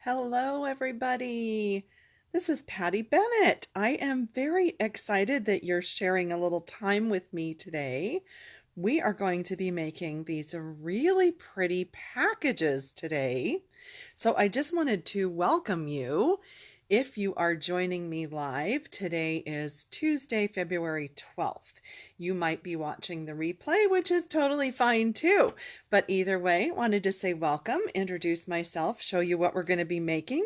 Hello, everybody. This is Patty Bennett. I am very excited that you're sharing a little time with me today. We are going to be making these really pretty packages today. So I just wanted to welcome you. If you are joining me live, today is Tuesday, February 12th. You might be watching the replay, which is totally fine too. But either way, wanted to say welcome, introduce myself, show you what we're going to be making,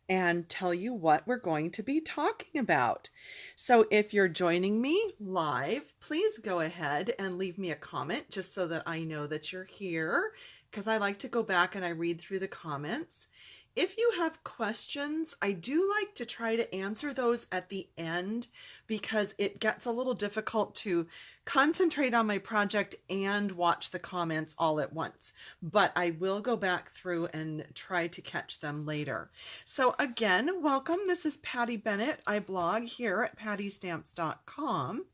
and tell you what we're going to be talking about. So if you're joining me live, please go ahead and leave me a comment just so that I know that you're here, because I like to go back and I read through the comments. If you have questions, I do like to try to answer those at the end because it gets a little difficult to concentrate on my project and watch the comments all at once. But I will go back through and try to catch them later. So again, welcome. This is Patty Bennett. I blog here at pattystamps.com,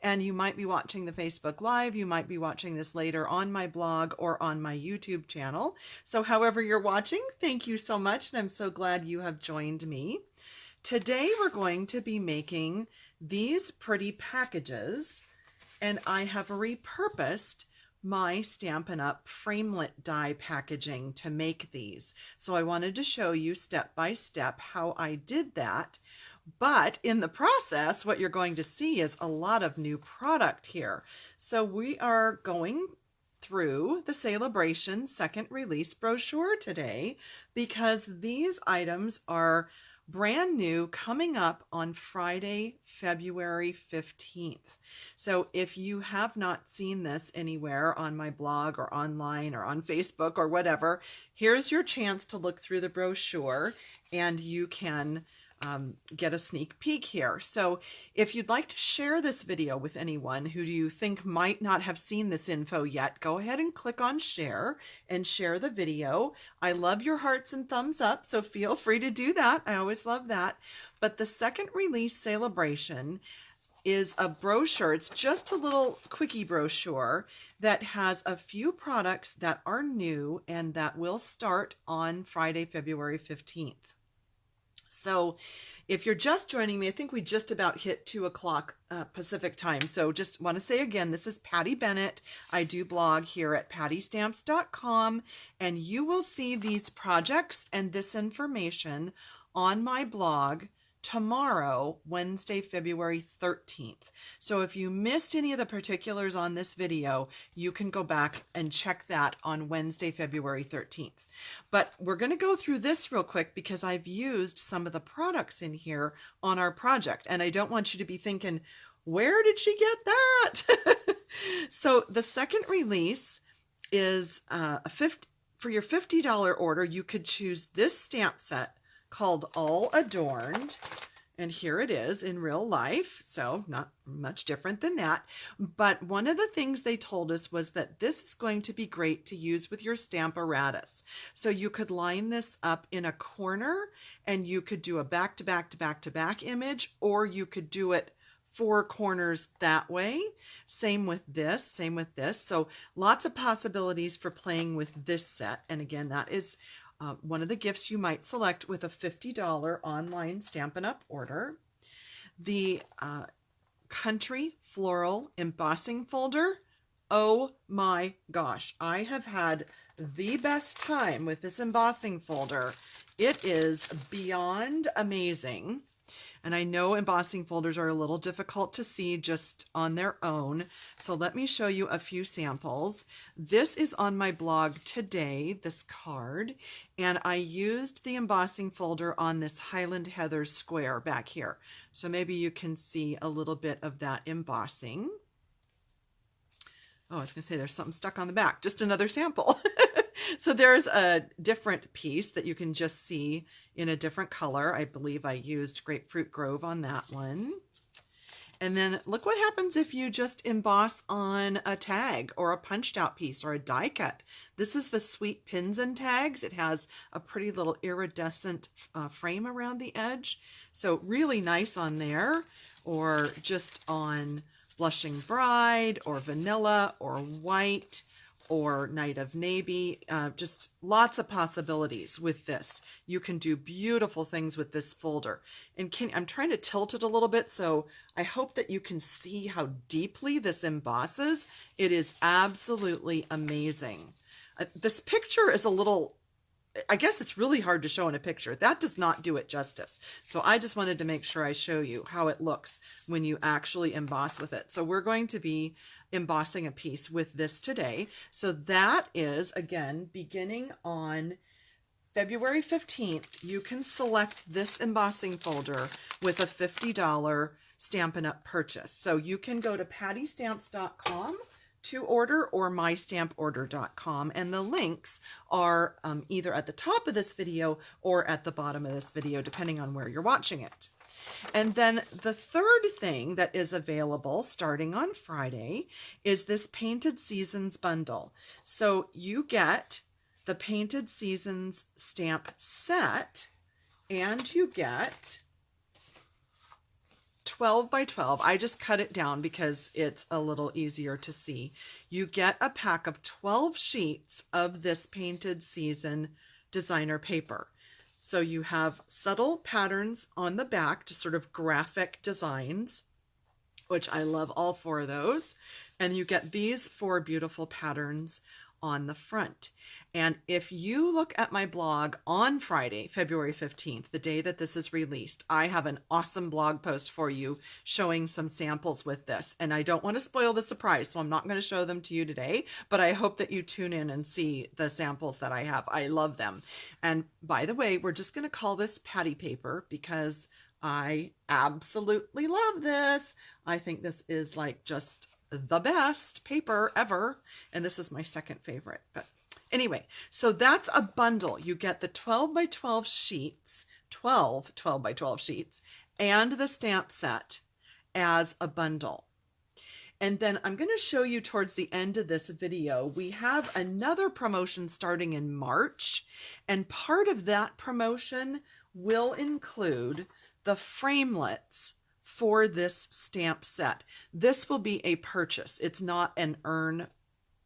and you might be watching the Facebook Live. You might be watching this later on my blog or on my YouTube channel. So however you're watching, thank you so much, and I'm so glad you have joined me. Today we're going to be making these pretty packages, and I have repurposed my Stampin' Up! Framelit die packaging to make these. So I wanted to show you step by step how I did that. But in the process, what you're going to see is a lot of new product here. So we are going through the Sale-a-Bration second release brochure today because these items are brand new, coming up on Friday, February 15th. So if you have not seen this anywhere on my blog or online or on Facebook or whatever, here's your chance to look through the brochure and you can get a sneak peek here. So if you'd like to share this video with anyone who you think might not have seen this info yet, go ahead and click on share and share the video. I love your hearts and thumbs up, so feel free to do that. I always love that. But the second release Sale-a-Bration is a brochure. It's just a little quickie brochure that has a few products that are new and that will start on Friday, February 15th. So if you're just joining me, I think we just about hit 2 o'clock Pacific time. So just want to say again, this is Patty Bennett. I do blog here at pattystamps.com, and you will see these projects and this information on my blog tomorrow, Wednesday, February 13th. So if you missed any of the particulars on this video, you can go back and check that on Wednesday, February 13th. But we're going to go through this real quick because I've used some of the products in here on our project, and I don't want you to be thinking, where did she get that? So the second release is for your $50 order, you could choose this stamp set called All Adorned, and here it is in real life, so not much different than that. But one of the things they told us was that this is going to be great to use with your Stamparatus. So you could line this up in a corner and you could do a back to back to back to back image, or you could do it 4 corners that way. Same with this, same with this. So lots of possibilities for playing with this set. And again, that is one of the gifts you might select with a $50 online Stampin' Up! Order. The Country Floral Embossing Folder. Oh my gosh, I have had the best time with this embossing folder. It is beyond amazing. And I know embossing folders are a little difficult to see just on their own. So let me show you a few samples. This is on my blog today, this card, and I used the embossing folder on this Highland Heather square back here. So maybe you can see a little bit of that embossing. Oh, I was going to say there's something stuck on the back. Just another sample. So there's a different piece that you can just see in a different color. I believe I used Grapefruit Grove on that one. And then look what happens if you just emboss on a tag or a punched out piece or a die cut. This is the Sweet Pins and Tags. It has a pretty little iridescent frame around the edge. So really nice on there, or just on Blushing Bride or Vanilla or White or Night of Navy. Just lots of possibilities with this. You can do beautiful things with this folder. And I'm trying to tilt it a little bit, so I hope that you can see how deeply this embosses. It is absolutely amazing. This picture is a little, I guess it's really hard to show in a picture. That does not do it justice. So I just wanted to make sure I show you how it looks when you actually emboss with it. So we're going to be embossing a piece with this today. So that is, again, beginning on February 15th, you can select this embossing folder with a $50 Stampin' Up! Purchase. So you can go to pattystamps.com to order or mystamporder.com, and the links are either at the top of this video or at the bottom of this video, depending on where you're watching it. And then the third thing that is available starting on Friday is this Painted Seasons bundle. So you get the Painted Seasons stamp set, and you get 12 by 12. I just cut it down because it's a little easier to see. You get a pack of 12 sheets of this Painted Season designer paper. So you have subtle patterns on the back, just sort of graphic designs, which I love all 4 of those. And you get these 4 beautiful patterns on the front. And if you look at my blog on Friday, February 15th, the day that this is released, I have an awesome blog post for you showing some samples with this. And I don't want to spoil the surprise, so I'm not going to show them to you today, but I hope that you tune in and see the samples that I have. I love them. And by the way, we're just going to call this Patty paper because I absolutely love this. I think this is like just the best paper ever. And this is my second favorite, but anyway, so that's a bundle. You get the 12 by 12 sheets, 12 by 12 sheets, and the stamp set as a bundle. And then I'm going to show you towards the end of this video, we have another promotion starting in March, and part of that promotion will include the framelits for this stamp set. This will be a purchase. It's not an earn,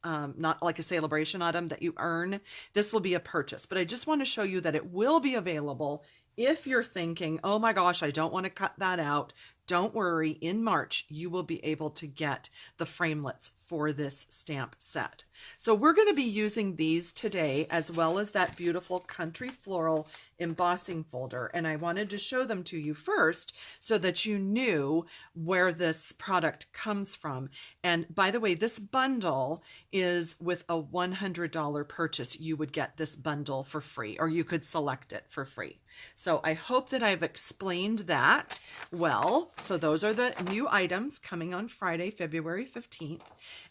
not like a Sale-a-Bration item that you earn. This will be a purchase, but I just want to show you that it will be available if you're thinking, oh my gosh, I don't want to cut that out. Don't worry, in March, you will be able to get the framelits for this stamp set. So we're going to be using these today, as well as that beautiful Country Floral embossing folder. And I wanted to show them to you first so that you knew where this product comes from. And by the way, this bundle is with a $100 purchase. You would get this bundle for free, or you could select it for free. So I hope that I've explained that well. So those are the new items coming on Friday, February 15th.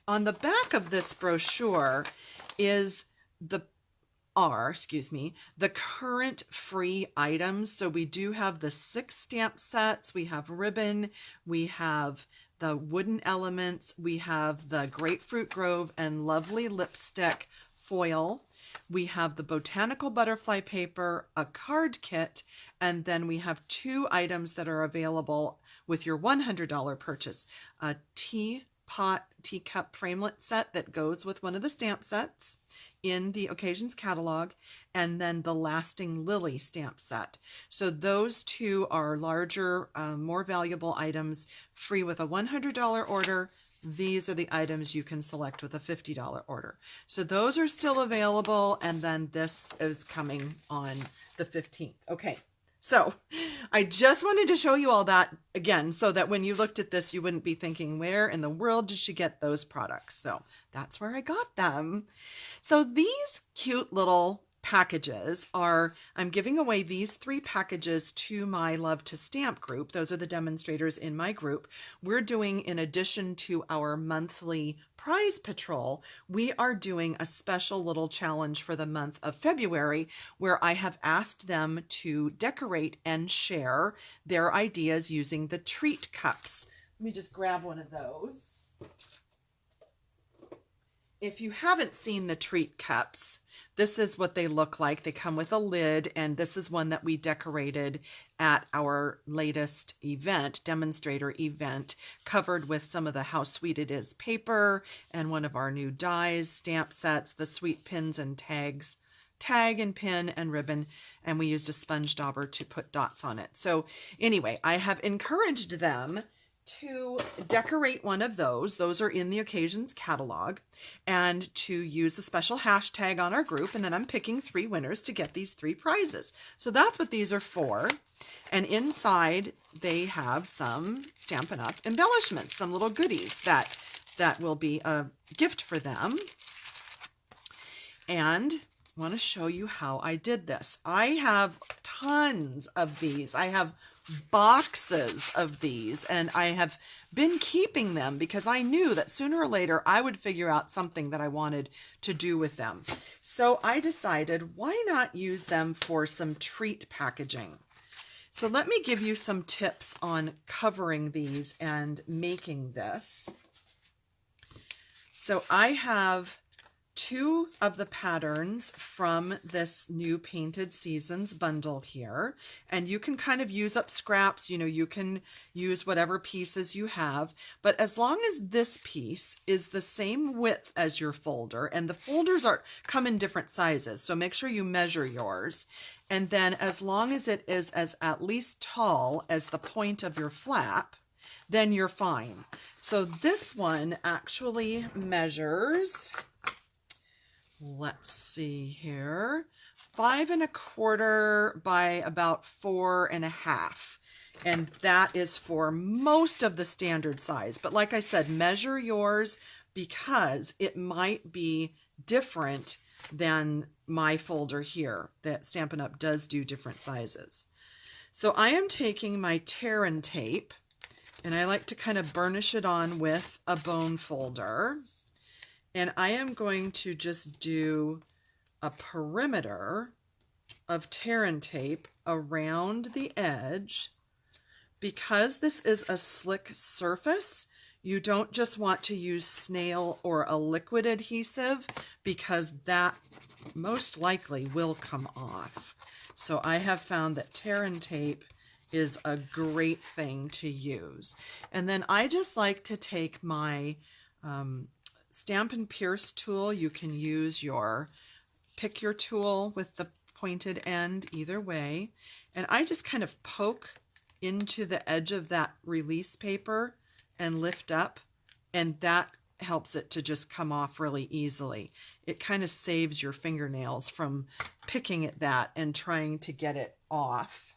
On the back of this brochure is the current free items. So we do have the 6 stamp sets, we have ribbon, we have the wooden elements, we have the Grapefruit Grove and Lovely Lipstick foil. We have the botanical butterfly paper, a card kit, and then we have 2 items that are available with your $100 purchase. A teacup framelit set that goes with one of the stamp sets in the Occasions catalog, and then the Lasting Lily stamp set. So those 2 are larger, more valuable items, free with a $100 order. These are the items you can select with a $50 order. So those are still available, and then this is coming on the 15th. Okay, so I just wanted to show you all that again so that when you looked at this, you wouldn't be thinking, where in the world did she get those products? So that's where I got them. So these cute little packages are, I'm giving away these 3 packages to my Love to Stamp group. Those are the demonstrators in my group. We're doing, in addition to our monthly prize patrol, we are doing a special little challenge for the month of February where I have asked them to decorate and share their ideas using the treat cups. Let me just grab one of those. if you haven't seen the treat cups, this is what they look like. They come with a lid, and this is one that we decorated at our latest event, demonstrator event, covered with some of the How Sweet It Is paper and one of our new dies, stamp sets, the sweet pins and tags, tag and pin and ribbon, and we used a sponge dauber to put dots on it. So anyway, I have encouraged them to decorate one of those. Those are in the occasions catalog, and to use a special hashtag on our group, and then I'm picking 3 winners to get these 3 prizes. So that's what these are for. And inside they have some Stampin' Up! Embellishments, some little goodies that will be a gift for them. And I want to show you how I did this. I have tons of these. I have boxes of these, and I have been keeping them because I knew that sooner or later I would figure out something that I wanted to do with them. So I decided, why not use them for some treat packaging? So let me give you some tips on covering these and making this. So I have 2 of the patterns from this new Painted Seasons bundle here, and you can kind of use up scraps, you know, you can use whatever pieces you have, but as long as this piece is the same width as your folder, and the folders come in different sizes, so make sure you measure yours, and then as long as it is as at least tall as the point of your flap, then you're fine. So this one actually measures, let's see here, 5 1/4 by about 4 1/2. And that is for most of the standard size. But like I said, measure yours because it might be different than my folder here. That Stampin' Up! Does do different sizes. So I am taking my tear and tape, and I like to kind of burnish it on with a bone folder. And I am going to just do a perimeter of tear and tape around the edge. Because this is a slick surface, you don't just want to use snail or a liquid adhesive, because that most likely will come off. So I have found that tear and tape is a great thing to use. And then I just like to take my Stampin' Pierce tool. You can use pick your tool with the pointed end, either way. And I just kind of poke into the edge of that release paper and lift up, and that helps it to just come off really easily. It kind of saves your fingernails from picking at that and trying to get it off.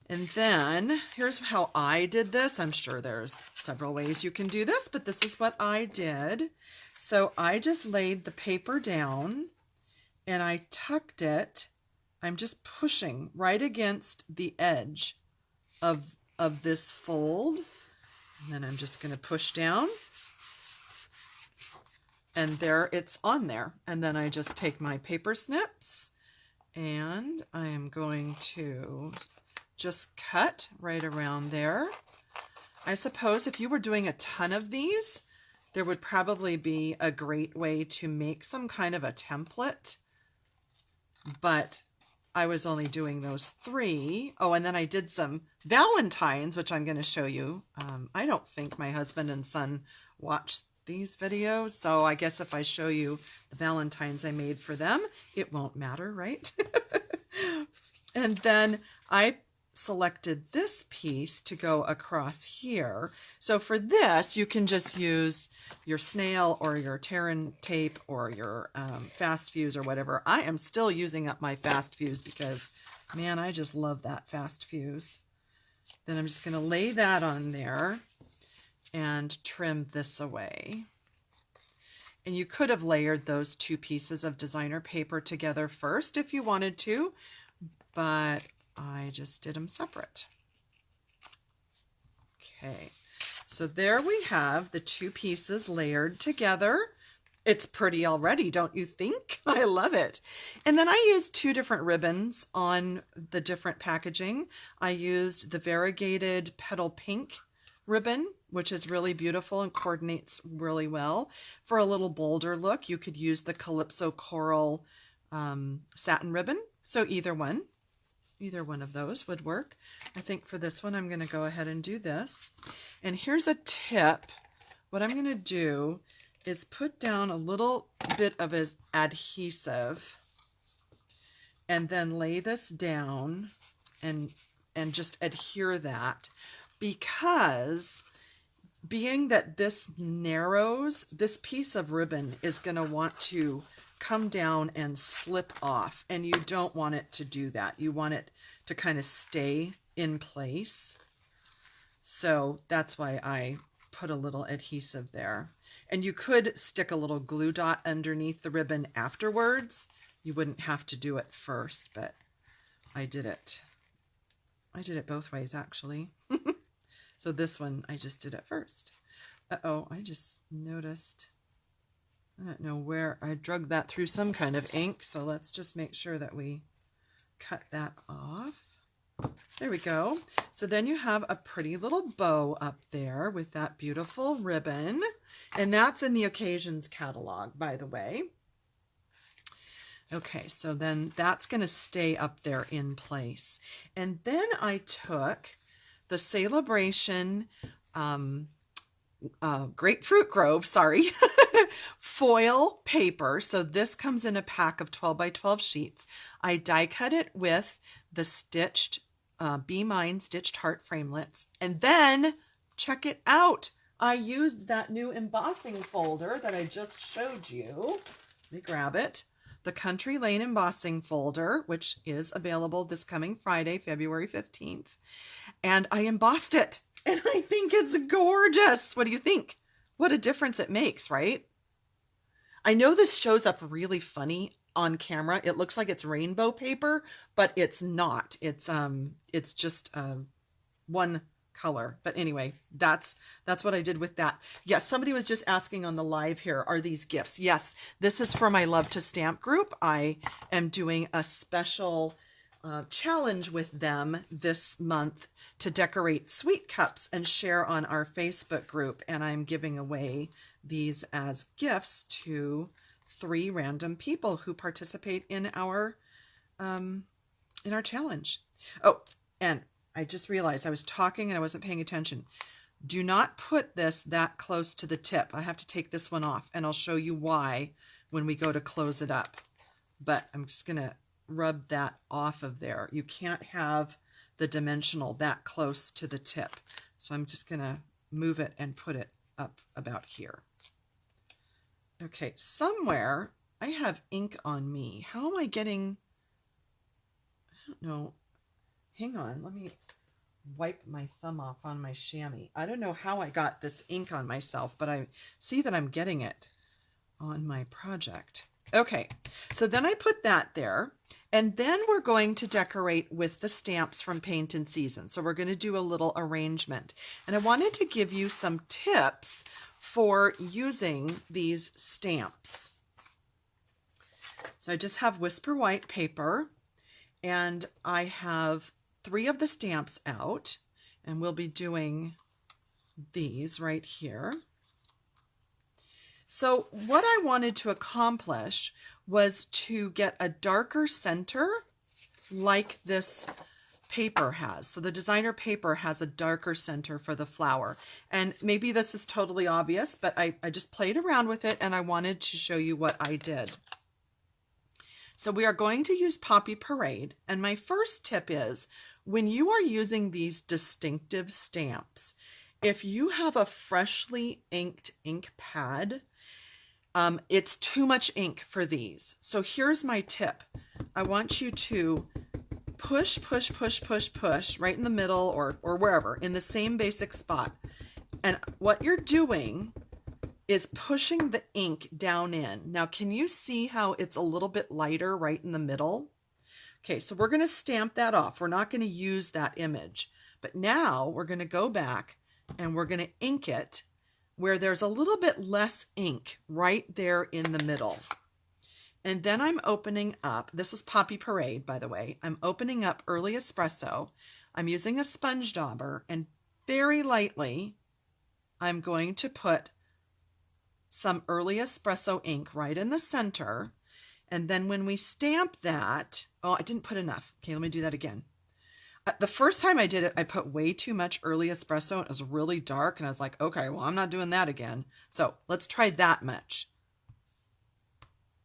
And then here's how I did this. I'm sure there's several ways you can do this, but this is what I did. So I just laid the paper down and I tucked it. I'm just pushing right against the edge of this fold. And then I'm just going to push down. And there it's on there. And then I just take my paper snips and I am going to just cut right around there. I suppose if you were doing a ton of these, there would probably be a great way to make some kind of a template, but I was only doing those 3. Oh, and then I did some Valentines, which I'm going to show you. I don't think my husband and son watched these videos, so I guess if I show you the Valentines I made for them, it won't matter, right? And then I selected this piece to go across here. So for this, you can just use your snail or your tear and tape or your fast fuse or whatever. I am still using up my fast fuse because, man, I just love that fast fuse. Then I'm just going to lay that on there and trim this away. And you could have layered those 2 pieces of designer paper together first if you wanted to, but I just did them separate. Okay, so there we have the 2 pieces layered together. It's pretty already, don't you think? I love it. And then I used 2 different ribbons on the different packaging. I used the variegated petal pink ribbon, which is really beautiful and coordinates really well. For a little bolder look, you could use the Calypso Coral satin ribbon. So either one of those would work. I think for this one, I'm going to go ahead and do this. And here's a tip. What I'm going to do is put down a little bit of adhesive and then lay this down and just adhere that, because being that this narrows, this piece of ribbon is going to want to come down and slip off, and you don't want it to do that. You want it to kind of stay in place. So that's why I put a little adhesive there. And you could stick a little glue dot underneath the ribbon afterwards. You wouldn't have to do it first, but I did it. I did it both ways, actually. So this one, I just did it first. Uh-oh, I just noticed, I don't know where, I drug that through some kind of ink, so let's just make sure that we cut that off. There we go. So then you have a pretty little bow up there with that beautiful ribbon, and that's in the Occasions catalog, by the way. Okay, so then that's going to stay up there in place. And then I took the Sale-a-Bration Grapefruit Grove, sorry, foil paper. So this comes in a pack of 12 by 12 sheets. I die cut it with the stitched Be Mine stitched heart framelits. And then check it out. I used that new embossing folder that I just showed you. Let me grab it. The Country Lane embossing folder, which is available this coming Friday, February 15th. And I embossed it, and I think it's gorgeous. What do you think? What a difference it makes, right? I know this shows up really funny on camera. It looks like it's rainbow paper, but it's not. It's just one color. But anyway, that's what I did with that. Yes, somebody was just asking on the live here, are these gifts? Yes, this is for my Love to Stamp group. I am doing a special challenge with them this month to decorate sweet cups and share on our Facebook group, and I'm giving away these as gifts to 3 random people who participate in our challenge. Oh, and I just realized I was talking and I wasn't paying attention. Do not put this that close to the tip. I have to take this one off, and I'll show you why when we go to close it up. But I'm just going to rub that off of there. You can't have the dimensional that close to the tip. So I'm just going to move it and put it up about here. Okay, somewhere I have ink on me. How am I getting, I don't know. Hang on, let me wipe my thumb off on my chamois. I don't know how I got this ink on myself, but I see that I'm getting it on my project. Okay, so then I put that there, and then we're going to decorate with the stamps from Paint and Season. So we're going to do a little arrangement. And I wanted to give you some tips for using these stamps. So I just have Whisper White paper, and I have 3 of the stamps out, and we'll be doing these right here. So what I wanted to accomplish was to get a darker center like this paper has. So the designer paper has a darker center for the flower. And maybe this is totally obvious, but I just played around with it, and I wanted to show you what I did. So we are going to use Poppy Parade. And my first tip is, when you are using these distinctive stamps, if you have a freshly inked ink pad, it's too much ink for these. So here's my tip. I want you to push, push, push, push, push right in the middle or wherever, in the same basic spot. And what you're doing is pushing the ink down in. Now, can you see how it's a little bit lighter right in the middle? Okay, so we're going to stamp that off. We're not going to use that image. But now we're going to go back and we're going to ink it where there's a little bit less ink right there in the middle. And then I'm opening up, this was Poppy Parade, by the way. I'm opening up Early Espresso. I'm using a sponge dauber and very lightly, I'm going to put some early espresso ink right in the center. And then when we stamp that, oh, I didn't put enough. Okay, let me do that again. The first time I did it, I put way too much early espresso. It was really dark, and I was like, okay, well, I'm not doing that again. So let's try that much.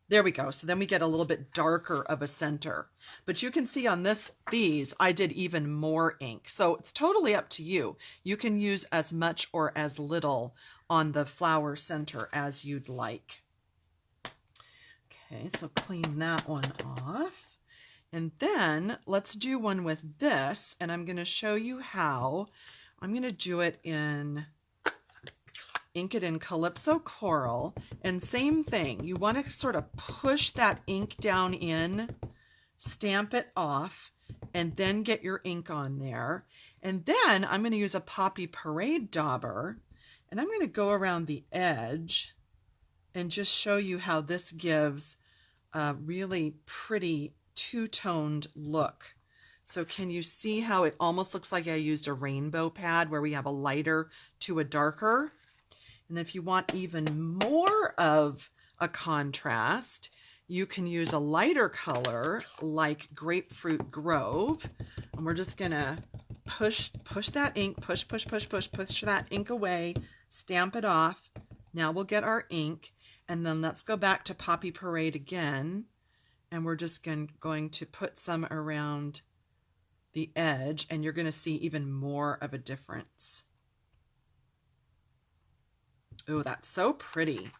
There we go. So then we get a little bit darker of a center. But you can see on these, I did even more ink. So it's totally up to you. You can use as much or as little on the flower center as you'd like. Okay, so clean that one off. And then let's do one with this, and I'm going to show you how. I'm going to do it in, ink it in Calypso Coral, and same thing. You want to sort of push that ink down in, stamp it off, and then get your ink on there. And then I'm going to use a Poppy Parade dauber, and I'm going to go around the edge and just show you how this gives a really pretty two-toned look. So can you see how it almost looks like I used a rainbow pad where we have a lighter to a darker? And if you want even more of a contrast, you can use a lighter color like Grapefruit Grove. And we're just gonna push that ink, push that ink away, stamp it off. Now we'll get our ink, and then let's go back to Poppy Parade again. And we're just going to put some around the edge, and you're going to see even more of a difference. Oh, that's so pretty.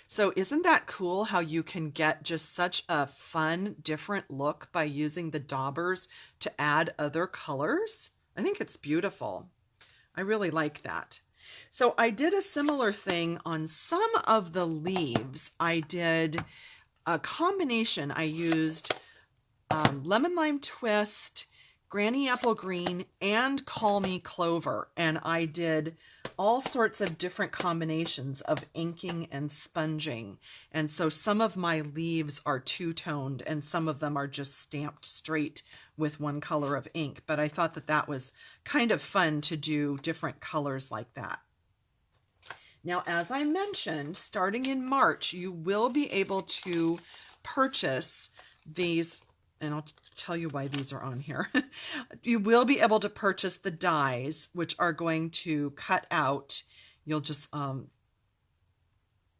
So isn't that cool how you can get just such a fun, different look by using the daubers to add other colors? I think it's beautiful. I really like that. So I did a similar thing on some of the leaves. I did a combination. I used Lemon Lime Twist, Granny Apple Green, and Call Me Clover. And I did all sorts of different combinations of inking and sponging. And so some of my leaves are two-toned and some of them are just stamped straight with one color of ink. But I thought that that was kind of fun to do different colors like that. Now, as I mentioned, starting in March, you will be able to purchase these, and I'll tell you why these are on here. You will be able to purchase the dies, which are going to cut out. You'll just, oh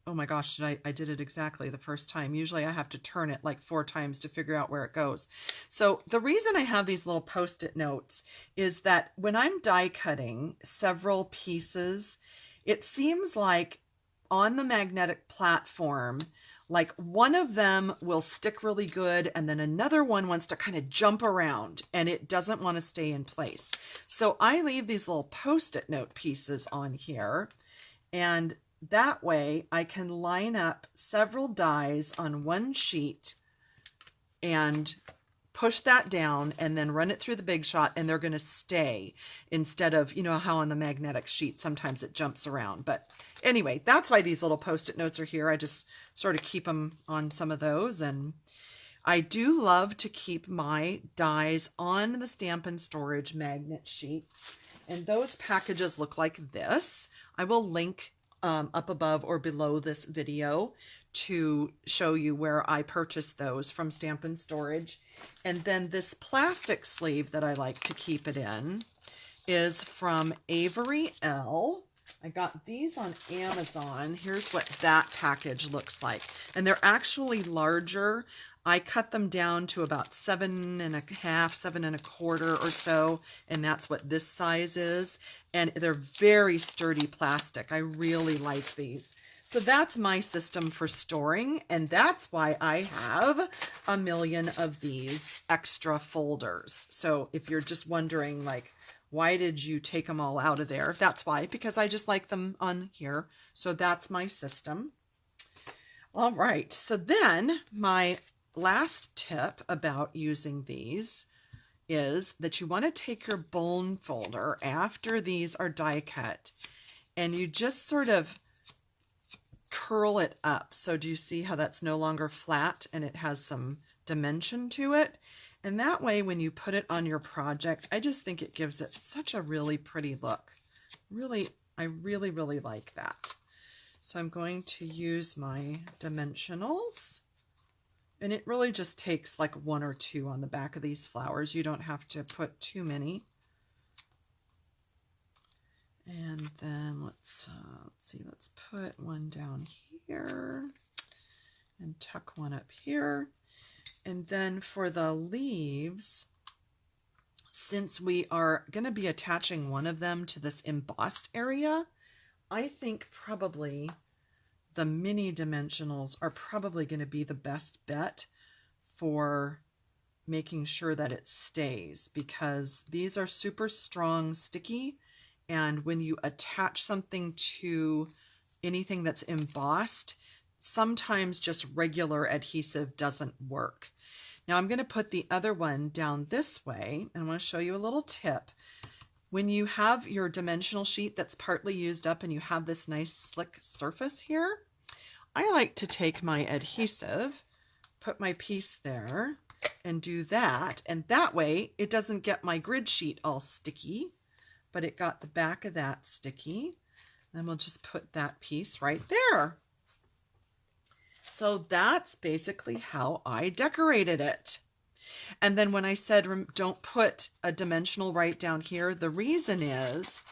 my gosh, I did it exactly the first time. Usually I have to turn it like 4 times to figure out where it goes. So the reason I have these little Post-it notes is that when I'm die cutting several pieces, it seems like on the magnetic platform, like one of them will stick really good and then another one wants to kind of jump around and it doesn't want to stay in place. So I leave these little Post-it note pieces on here, and that way I can line up several dies on one sheet and push that down and then run it through the Big Shot, and they're going to stay instead of, you know, how on the magnetic sheet sometimes it jumps around. But anyway, that's why these little Post-it notes are here. I just sort of keep them on some of those. And I do love to keep my dies on the Stampin' Storage magnet sheets. And those packages look like this. I will link up above or below this video to show you where I purchased those from Stampin' Storage. And then this plastic sleeve that I like to keep it in is from Avery Elle. I got these on Amazon. Here's what that package looks like. And they're actually larger. I cut them down to about 7.5, 7.25 or so, and that's what this size is. And they're very sturdy plastic. I really like these. So that's my system for storing, and that's why I have a million of these extra folders. So if you're just wondering, like, why did you take them all out of there? That's why, because I just like them on here. So that's my system. All right, so then my last tip about using these is that you want to take your bone folder after these are die cut, and you just sort of curl it up. So do you see how that's no longer flat and it has some dimension to it? And that way when you put it on your project, I just think it gives it such a really pretty look. Really, I really, really like that. So I'm going to use my dimensionals. And it really just takes like 1 or 2 on the back of these flowers. You don't have to put too many. And then let's see, let's put one down here and tuck one up here. And then for the leaves, since we are going to be attaching one of them to this embossed area, I think probably the mini dimensionals are probably going to be the best bet for making sure that it stays, because these are super strong, sticky, and when you attach something to anything that's embossed, sometimes just regular adhesive doesn't work. Now I'm going to put the other one down this way, and I want to show you a little tip. When you have your dimensional sheet that's partly used up and you have this nice slick surface here, I like to take my adhesive, put my piece there, and do that. And that way it doesn't get my grid sheet all sticky, but it got the back of that sticky. Then we'll just put that piece right there. So that's basically how I decorated it. And then when I said don't put a dimensional right down here, the reason is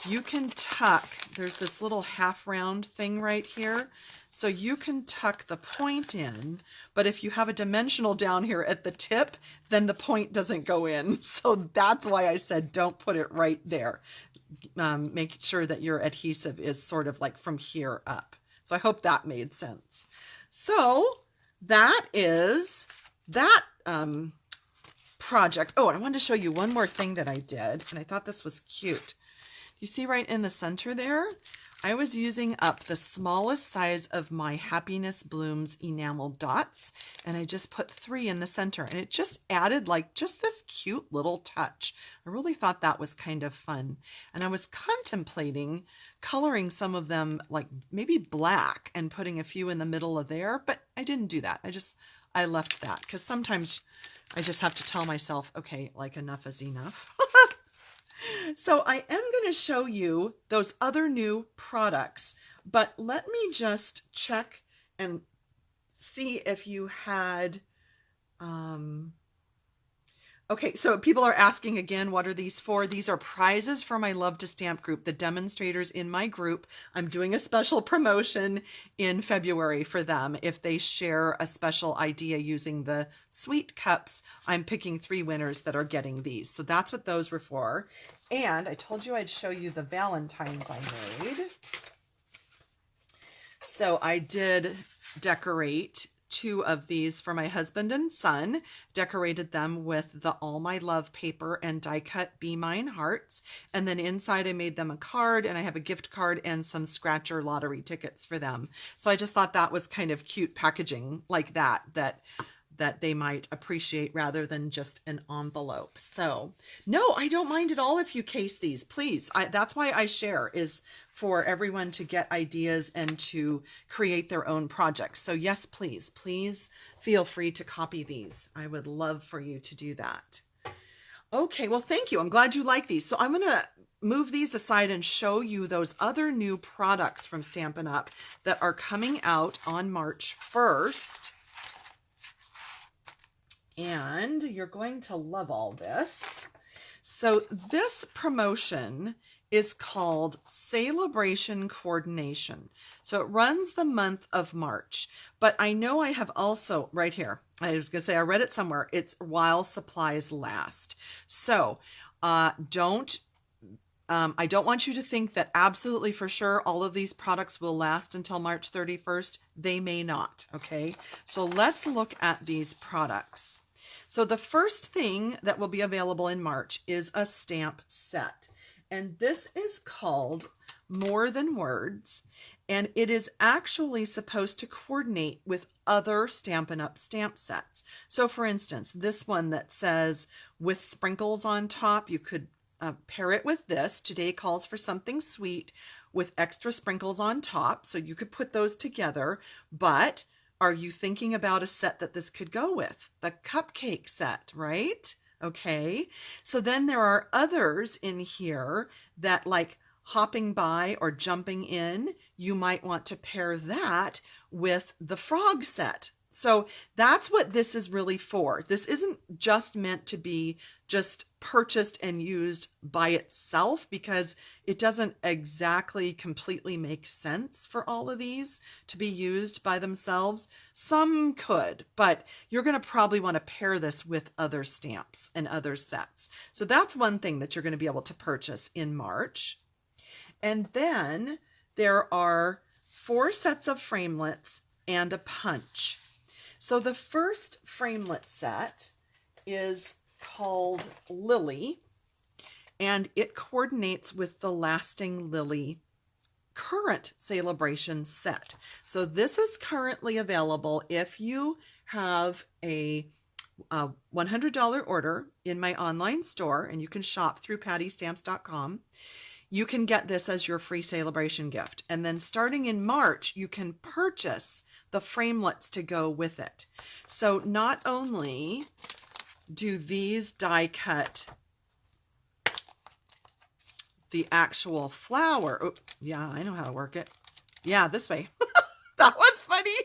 you can tuck, there's this little half round thing right here. So you can tuck the point in, but if you have a dimensional down here at the tip, then the point doesn't go in. So that's why I said don't put it right there. Make sure that your adhesive is sort of like from here up. So I hope that made sense. So that is that project. Oh, and I wanted to show you one more thing that I did, and I thought this was cute. You see right in the center there, I was using up the smallest size of my Happiness Blooms enamel dots, and I just put 3 in the center, and it just added like just this cute little touch. I really thought that was kind of fun, and I was contemplating coloring some of them like maybe black and putting a few in the middle of there, but I didn't do that. I left that because sometimes I just have to tell myself, okay, like enough is enough. So I am going to show you those other new products, but let me just check and see if you had, okay, so people are asking again, what are these for? These are prizes for my Love to Stamp group, the demonstrators in my group. I'm doing a special promotion in February for them. If they share a special idea using the sweet cups, I'm picking 3 winners that are getting these. So that's what those were for. And I told you I'd show you the Valentines I made. So I did decorate 2 of these for my husband and son, decorated them with the All My Love paper and die cut Be Mine hearts. And then inside I made them a card, and I have a gift card and some scratcher lottery tickets for them. So I just thought that was kind of cute packaging like that they might appreciate rather than just an envelope. So no, I don't mind at all if you case these, please. That's why I share, is for everyone to get ideas and to create their own projects. So yes, please feel free to copy these. I would love for you to do that. Okay, well, thank you. I'm glad you like these. So I'm going to move these aside and show you those other new products from Stampin' Up! That are coming out on March 1st. And you're going to love all this. So this promotion is called Sale-a-Bration Coordination. So it runs the month of March, but I know I have also, right here, I was going to say, I read it somewhere, it's while supplies last. So I don't want you to think that absolutely for sure all of these products will last until March 31st. They may not, okay? So let's look at these products. So the first thing that will be available in March is a stamp set. And this is called More Than Words. And it is actually supposed to coordinate with other Stampin' Up! Stamp sets. So for instance, this one that says with sprinkles on top, you could pair it with this. Today calls for something sweet with extra sprinkles on top. So you could put those together, but are you thinking about a set that this could go with? The cupcake set, right? Okay. So then there are others in here that like hopping by or jumping in, you might want to pair that with the frog set. So that's what this is really for. This isn't just meant to be just purchased and used by itself, because it doesn't exactly completely make sense for all of these to be used by themselves. Some could, but you're going to probably want to pair this with other stamps and other sets. So that's one thing that you're going to be able to purchase in March. And then there are 4 sets of framelits and a punch. So the first framelit set is called Lily, and it coordinates with the Lasting Lily current Sale-a-Bration set. So this is currently available if you have a $100 order in my online store, and you can shop through pattystamps.com. You can get this as your free Sale-a-Bration gift. And then starting in March, you can purchase the framelits to go with it. So not only do these die cut the actual flower. Oh, yeah, I know how to work it. Yeah, this way. That was funny.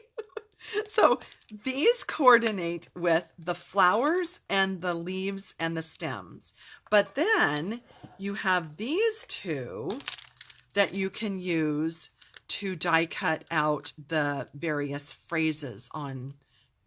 So these coordinate with the flowers and the leaves and the stems. But then you have these 2 that you can use to die cut out the various phrases on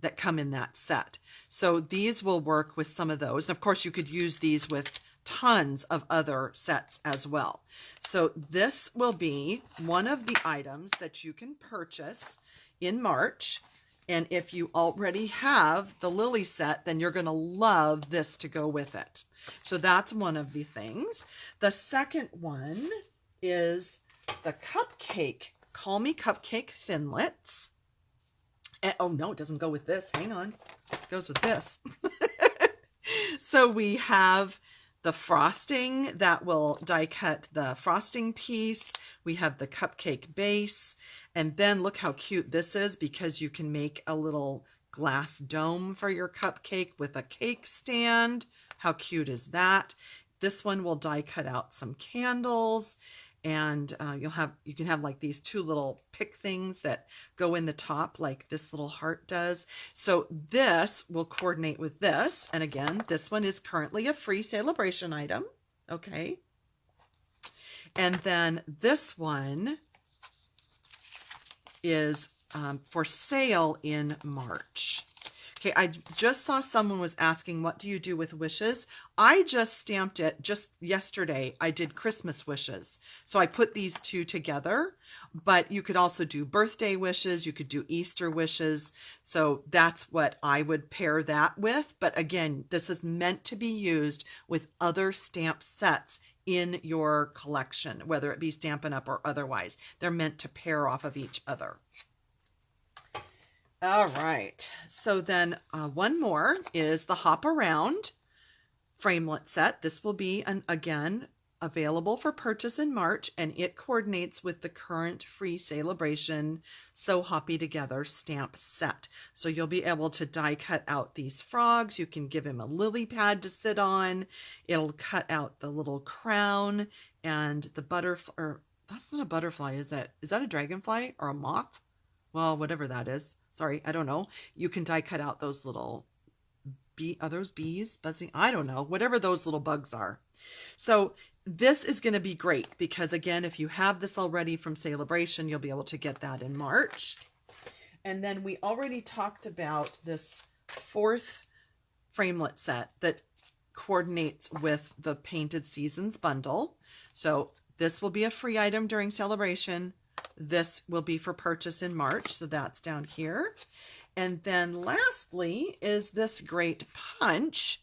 that come in that set. So these will work with some of those. And of course you could use these with tons of other sets as well. So this will be one of the items that you can purchase in March. And if you already have the Lily set, then you're going to love this to go with it. So that's one of the things. The second one is the cupcake, Call Me Cupcake Thinlits. And, oh no, it doesn't go with this. Hang on. It goes with this. So we have the frosting that will die cut the frosting piece. We have the cupcake base. And then look how cute this is, because you can make a little glass dome for your cupcake with a cake stand. How cute is that? This one will die cut out some candles. And you can have like these 2 little pick things that go in the top, like this little heart does. So this will coordinate with this. And again, this one is currently a free Sale-a-Bration item. Okay. And then this one is for sale in March. Okay, I just saw someone was asking, what do you do with wishes? I just stamped it just yesterday. I did Christmas wishes. So I put these 2 together, but you could also do birthday wishes. You could do Easter wishes. So that's what I would pair that with. But again, this is meant to be used with other stamp sets in your collection, whether it be Stampin' Up! Or otherwise. They're meant to pair off of each other. All right, so then one more is the Hop Around framelit set. This will be, again, available for purchase in March, and it coordinates with the current free Sale-a-Bration So Hoppy Together stamp set. So you'll be able to die cut out these frogs. You can give him a lily pad to sit on. It'll cut out the little crown and the butterfly. Or that's not a butterfly, is it? Is that a dragonfly or a moth? Well, whatever that is. Sorry, I don't know. You can die cut out those little are those bees buzzing? I don't know. Whatever those little bugs are. So this is going to be great because, again, if you have this already from Sale-a-Bration, you'll be able to get that in March. And then we already talked about this 4th framelit set that coordinates with the Painted Seasons bundle. So this will be a free item during Sale-a-Bration. This will be for purchase in March, so that's down here. And then lastly is this great punch.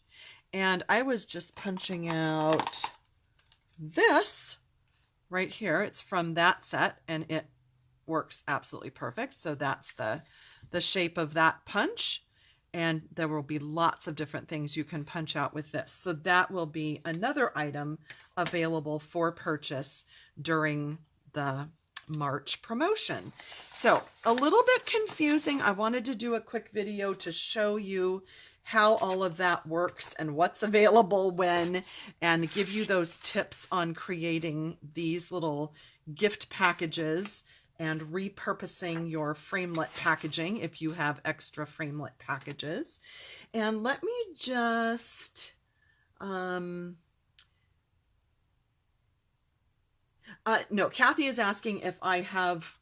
And I was just punching out this right here. It's from that set, and it works absolutely perfect. So that's the shape of that punch. And there will be lots of different things you can punch out with this. So that will be another item available for purchase during the March promotion. So a little bit confusing. I wanted to do a quick video to show you how all of that works and what's available when, and give you those tips on creating these little gift packages and repurposing your framelit packaging if you have extra framelit packages. And let me just no, Kathy is asking if I have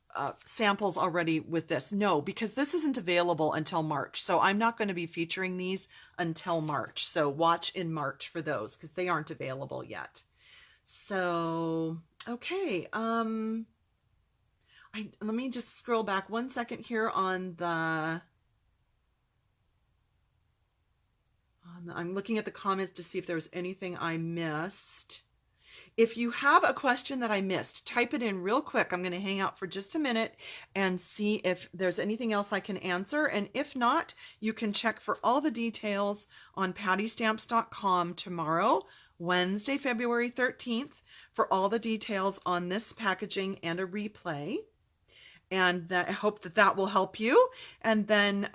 samples already with this. No, because this isn't available until March. So I'm not going to be featuring these until March. So watch in March for those because they aren't available yet. So, okay. Let me just scroll back 1 second here on the, I'm looking at the comments to see if there was anything I missed. If you have a question that I missed, type it in real quick. I'm going to hang out for just a minute and see if there's anything else I can answer. And if not, you can check for all the details on pattystamps.com tomorrow, Wednesday, February 13th, for all the details on this packaging and a replay. And I hope that that will help you. And then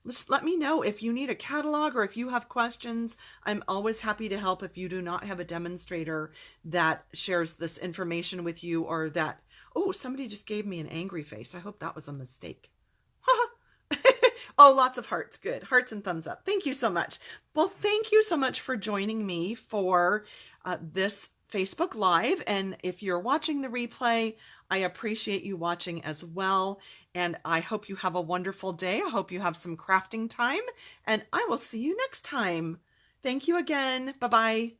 just let me know if you need a catalog or if you have questions. I'm always happy to help if you do not have a demonstrator that shares this information with you, or that, oh, somebody just gave me an angry face. I hope that was a mistake. Oh, lots of hearts. Good. Hearts and thumbs up. Thank you so much. Well, thank you so much for joining me for this Facebook Live. And if you're watching the replay, I appreciate you watching as well. And I hope you have a wonderful day. I hope you have some crafting time, and I will see you next time. Thank you again. Bye-bye.